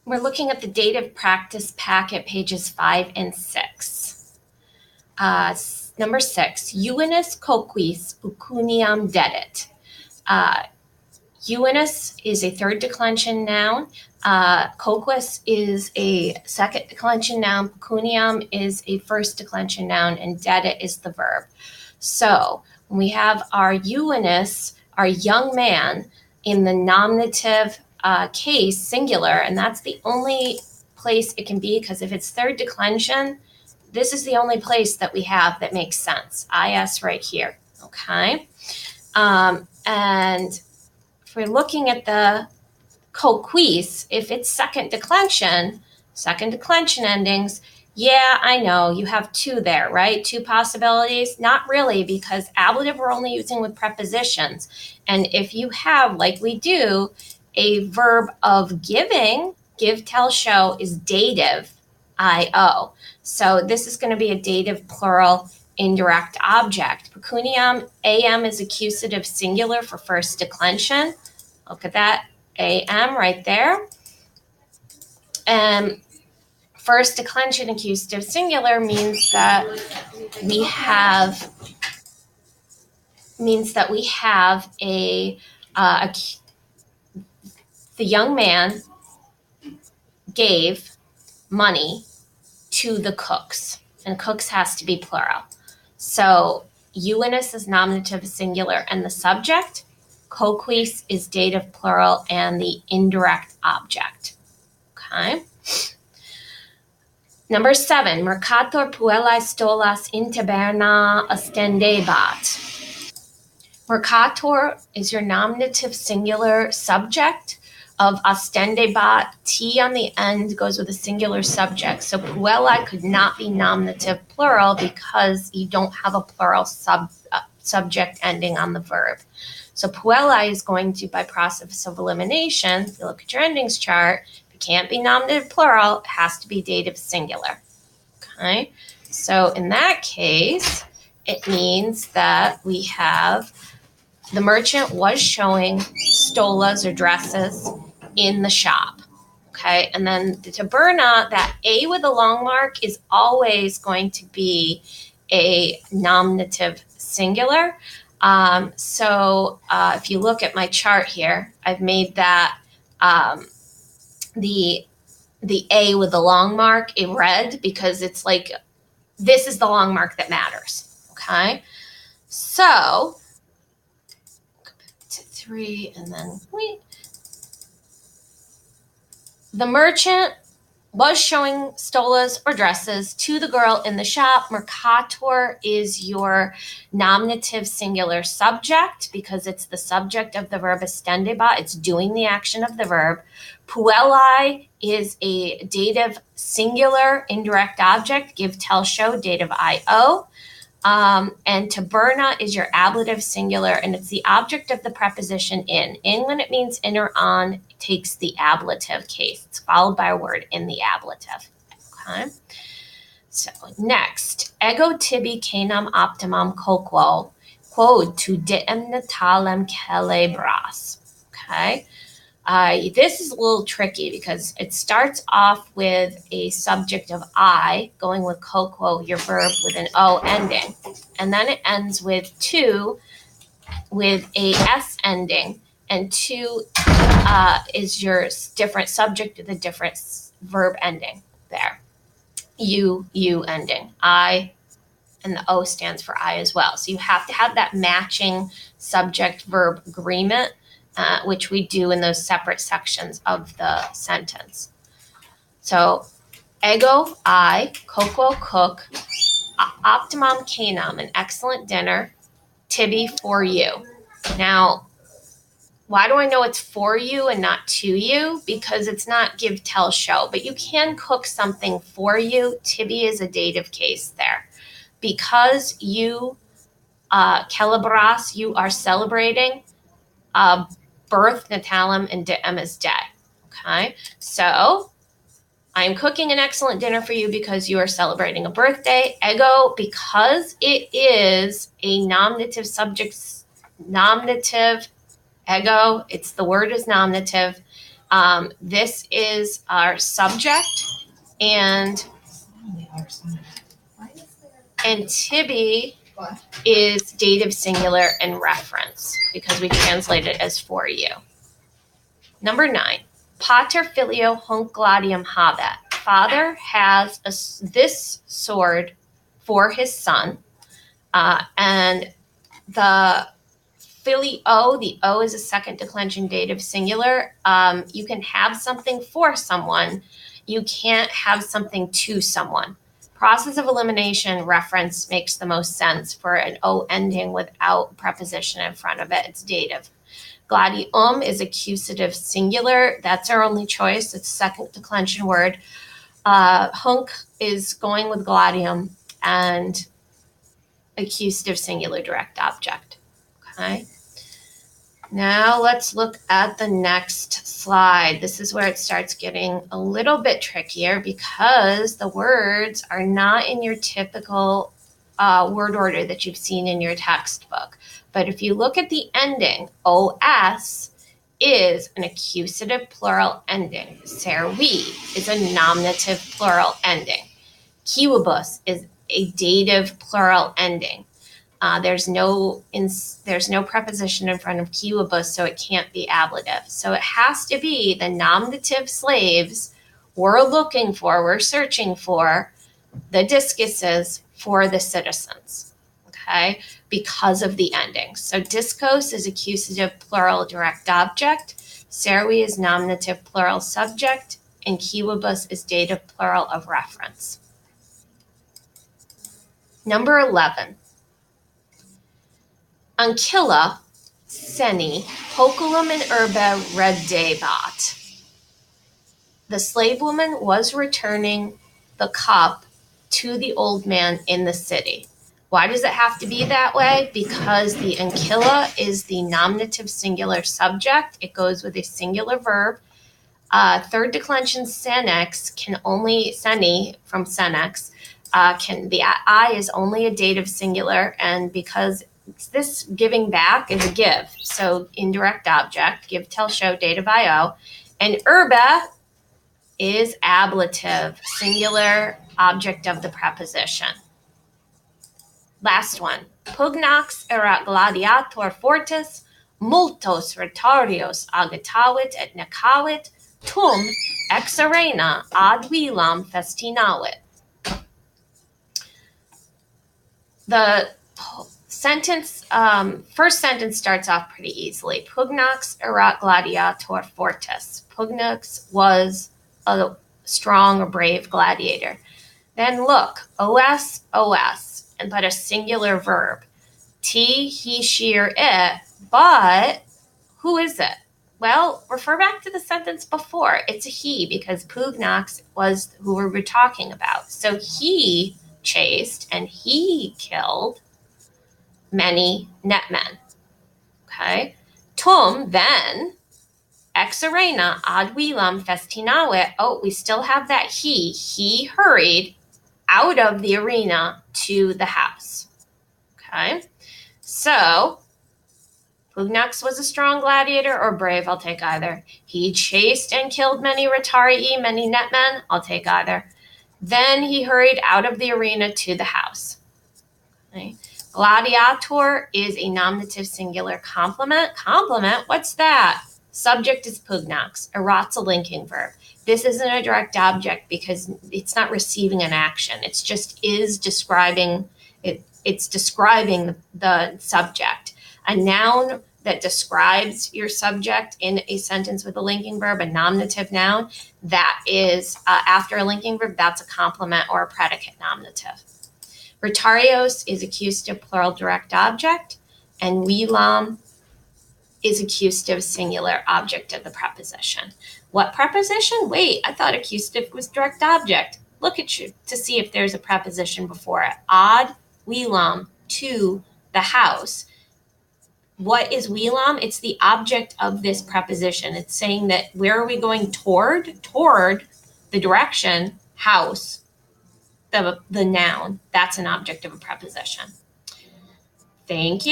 We're looking at the dative practice packet, pages 5 and 6. Number 6, Uinus coquis ucuniam dedit. Uinus is a third declension noun. Coquus is a second declension noun. Pecuniam is a first declension noun, and dedit is the verb. So when we have our Uinus, our young man, in the nominative case, singular, and that's the only place it can be, because if it's third declension, this is the only place that we have that makes sense. IS right here, okay? And if we're looking at the coquis, if it's second declension endings, yeah, I know you have two there, right? Two possibilities. Not really, because ablative we're only using with prepositions. And if you have, like we do, a verb of giving, give, tell, show is dative, IO. So this is going to be a dative plural indirect object. Pecuniam, AM is accusative singular for first declension. Look at that, AM right there. And first declension accusative singular means that we have a the young man gave money to the cooks, and cooks has to be plural. So Uinus is nominative singular and the subject. Coquis is dative plural and the indirect object. Okay. Number 7, Mercator puellae stolas in taberna ostendebat. Mercator is your nominative singular subject of ostendebat. T on the end goes with a singular subject. So puellae could not be nominative plural because you don't have a plural subject ending on the verb. So puellae is going to, by process of elimination, if you look at your endings chart, can't be nominative plural, it has to be dative singular. Okay, so in that case, it means that we have the merchant was showing stolas or dresses in the shop. Okay, and then the taberna, that A with a long mark is always going to be a nominative singular. So if you look at my chart here, I've made that the A with the long mark a red, because it's like this is the long mark that matters. Okay, so to 3 and then wait. The merchant was showing stolas or dresses to the girl in the shop. Mercator is your nominative singular subject because it's the subject of the verb ostendebat. It's doing the action of the verb. Puellae is a dative singular indirect object, give, tell, show, dative IO. And taberna is your ablative singular, and it's the object of the preposition in. In, when it means in or on, takes the ablative case. It's followed by a word in the ablative. Okay. So next, ego tibi canam optimum coquo quod tu diem natalem celebras. Okay. This is a little tricky because it starts off with a subject of I going with coquo, your verb with an O ending. And then it ends with to with a S ending. And to is your different subject with a different verb ending there. You ending. I, and the O stands for I as well. So you have to have that matching subject-verb agreement, which we do in those separate sections of the sentence. So, ego, I, coquo, cook, optimum canam, an excellent dinner, tibi, for you. Now, why do I know it's for you and not to you? Because it's not give, tell, show, but you can cook something for you. Tibi is a dative case there. Because you, celebras, you are celebrating, birth, natalem, and diem is day. Okay, so I'm cooking an excellent dinner for you because you are celebrating a birthday. Ego, because it is a nominative subject, nominative, ego, it's the word is nominative. This is our subject, and Tibi is dative singular and reference because we translate it as for you. Number 9, pater filio hunc gladium habet. Father has this sword for his son, and the filio, the O is a second declension dative singular. You can have something for someone. You can't have something to someone. Process of elimination reference makes the most sense for an O ending without preposition in front of it. It's dative. Gladium is accusative singular. That's our only choice. It's second declension word. Hunc is going with gladium and accusative singular direct object. Okay. Now let's look at the next slide. This is where it starts getting a little bit trickier because the words are not in your typical word order that you've seen in your textbook. But if you look at the ending, os is an accusative plural ending. Servi is a nominative plural ending. Quibus is a dative plural ending. There's no preposition in front of quibus, so it can't be ablative. So it has to be the nominative slaves we're searching for, the discuses for the citizens, okay, because of the ending. So discos is accusative plural direct object, servi is nominative plural subject, and quibus is dative plural of reference. Number 11. Ancilla seni hoculum in urbe redebat. The slave woman was returning the cup to the old man in the city. Why does it have to be that way? Because the ancilla is the nominative singular subject. It goes with a singular verb. Third declension senex can only, seni from senex, the I is only a dative singular, and because this giving back is a give, so indirect object, give, tell, show, dative, io, and urbe is ablative, singular object of the preposition. Last one. Pugnax erat gladiator fortis, multos rhetarios agitavit et necavit, tum ex arena ad vilam festinavit. The sentence, first sentence starts off pretty easily. Pugnax erat gladiator fortis. Pugnax was a strong or brave gladiator. Then look, os, but a singular verb. He, she, or it, but who is it? Well, refer back to the sentence before. It's a he because Pugnax was who we were talking about. So he chased and he killed many netmen. Okay. Tum, then, ex arena ad vilam festinavit. Oh, we still have that he. He hurried out of the arena to the house. Okay. So, Pugnax was a strong gladiator or brave, I'll take either. He chased and killed many retarii, many netmen, I'll take either. Then he hurried out of the arena to the house. Okay. Gladiator is a nominative singular complement. Complement, what's that? Subject is Pugnax. Erat's a linking verb. This isn't a direct object because it's not receiving an action. It's just is describing it. It's describing the subject. A noun that describes your subject in a sentence with a linking verb, a nominative noun, that is after a linking verb, that's a complement or a predicate nominative. Rhetarios is accusative plural direct object, and vilam is accusative singular object of the preposition. What preposition? Wait, I thought accusative was direct object. Look at you to see if there's a preposition before it. Ad vilam, to the house. What is vilam? It's the object of this preposition. It's saying that where are we going toward? Toward the direction, house, the noun. That's an object of a preposition. Thank you.